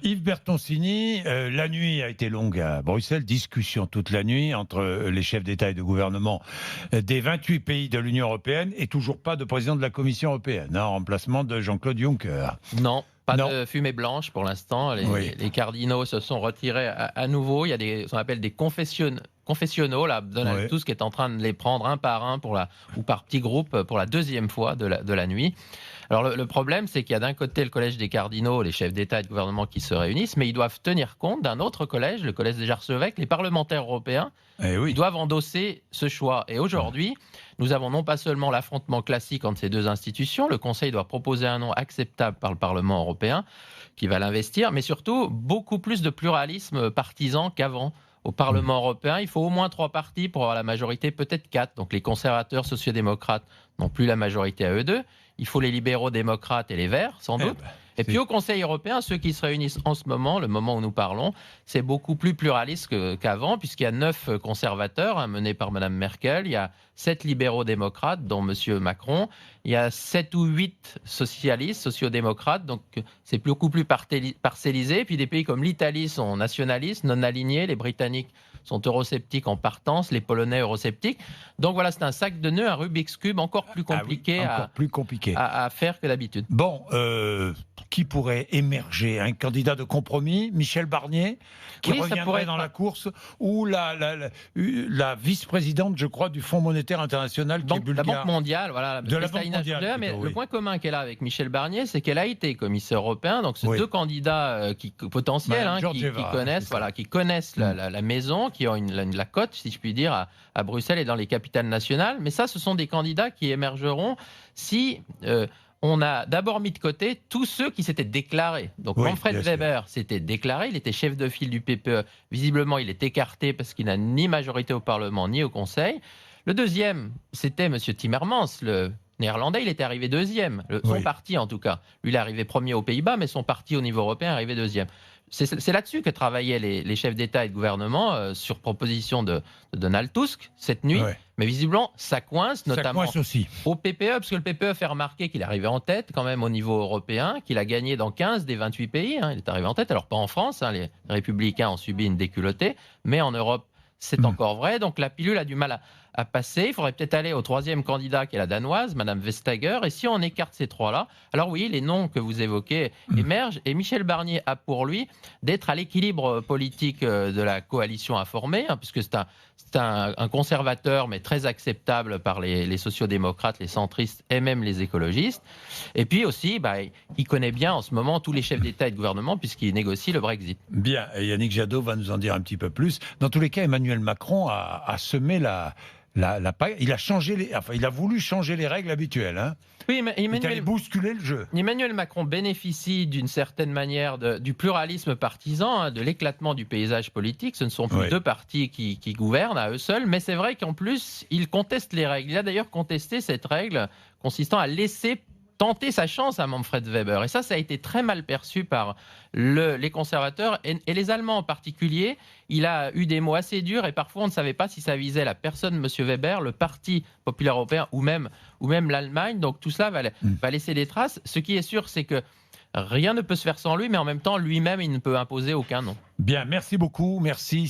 Yves Bertoncini, la nuit a été longue à Bruxelles, discussion toute la nuit entre les chefs d'État et de gouvernement des 28 pays de l'Union européenne et toujours pas de président de la Commission européenne, en remplacement de Jean-Claude Juncker. Non, pas Non. de fumée blanche pour l'instant. Oui. Les cardinaux se sont retirés à nouveau. Il y a ce qu'on appelle des confessionnaux. Là, Donald Oui. Tusk est en train de les prendre un par un ou par petits groupes pour la deuxième fois de la nuit. Alors le problème, c'est qu'il y a d'un côté le collège des cardinaux, les chefs d'État et de gouvernement qui se réunissent, mais ils doivent tenir compte d'un autre collège, le collège des archevêques, les parlementaires européens. Oui. Ils doivent endosser ce choix. Et aujourd'hui, nous avons non pas seulement l'affrontement classique entre ces deux institutions, le Conseil doit proposer un nom acceptable par le Parlement européen, qui va l'investir, mais surtout beaucoup plus de pluralisme partisan qu'avant. Au Parlement européen, il faut au moins 3 partis pour avoir la majorité, peut-être 4. Donc les conservateurs, sociodémocrates n'ont plus la majorité à eux deux. Il faut les libéraux, démocrates et les verts, sans doute. Et puis au Conseil européen, ceux qui se réunissent en ce moment, le moment où nous parlons, c'est beaucoup plus pluraliste qu'avant, puisqu'il y a 9 conservateurs menés par Mme Merkel, il y a 7 libéraux démocrates, dont M. Macron, il y a 7 ou 8 socialistes, sociodémocrates, donc c'est beaucoup plus parcellisé. Puis des pays comme l'Italie sont nationalistes, non alignés, les Britanniques sont eurosceptiques en partance, les Polonais eurosceptiques. Donc voilà, c'est un sac de nœuds, un Rubik's Cube encore plus compliqué, à faire que d'habitude. Bon, qui pourrait émerger? Un candidat de compromis, Michel Barnier, qui reviendrait dans la course, ou la vice-présidente, je crois, du Fonds monétaire international, qui est bulgare. La Banque mondiale, voilà. De la Banque mondiale, mais plutôt, le point commun qu'elle a avec Michel Barnier, c'est qu'elle a été commissaire européen. Donc, c'est deux candidats potentiels qui connaissent la maison, qui ont la cote, si je puis dire, à Bruxelles et dans les capitales nationales. Mais ça, ce sont des candidats qui émergeront si on a d'abord mis de côté tous ceux qui s'étaient déclarés. Donc Manfred Weber s'était déclaré, il était chef de file du PPE. Visiblement, il est écarté parce qu'il n'a ni majorité au Parlement ni au Conseil. Le deuxième, c'était M. Timmermans, le néerlandais, il était arrivé deuxième. Son parti, en tout cas. Lui, il est arrivé premier aux Pays-Bas, mais son parti au niveau européen est arrivé deuxième. C'est là-dessus que travaillaient les chefs d'État et de gouvernement sur proposition de Donald Tusk cette nuit. Mais visiblement, ça coince, notamment au PPE, parce que le PPE fait remarquer qu'il est arrivé en tête quand même au niveau européen, qu'il a gagné dans 15 des 28 pays. Il est arrivé en tête, alors pas en France, les Républicains ont subi une déculottée, mais en Europe, c'est encore vrai. Donc la pilule a du mal à passer. Il faudrait peut-être aller au troisième candidat, qui est la danoise, Mme Vestager. Et si on écarte ces trois-là, alors oui, les noms que vous évoquez émergent. Et Michel Barnier a pour lui d'être à l'équilibre politique de la coalition à former, puisque c'est un conservateur, mais très acceptable par les sociodémocrates, les centristes et même les écologistes. Et puis aussi, il connaît bien en ce moment tous les chefs d'État et de gouvernement, puisqu'il négocie le Brexit. Bien, et Yannick Jadot va nous en dire un petit peu plus. Dans tous les cas, Emmanuel Macron a semé il a voulu changer les règles habituelles. Oui, mais il est allé bousculer le jeu. Emmanuel Macron bénéficie d'une certaine manière du pluralisme partisan, de l'éclatement du paysage politique. Ce ne sont plus deux partis qui gouvernent à eux seuls, mais c'est vrai qu'en plus, il conteste les règles. Il a d'ailleurs contesté cette règle consistant à laisser tenter sa chance à Manfred Weber. Et ça a été très mal perçu par les conservateurs et les Allemands en particulier. Il a eu des mots assez durs et parfois on ne savait pas si ça visait la personne de M. Weber, le Parti populaire européen ou même l'Allemagne. Donc tout cela va laisser des traces. Ce qui est sûr, c'est que rien ne peut se faire sans lui, mais en même temps, lui-même, il ne peut imposer aucun nom. Bien, merci beaucoup. Merci.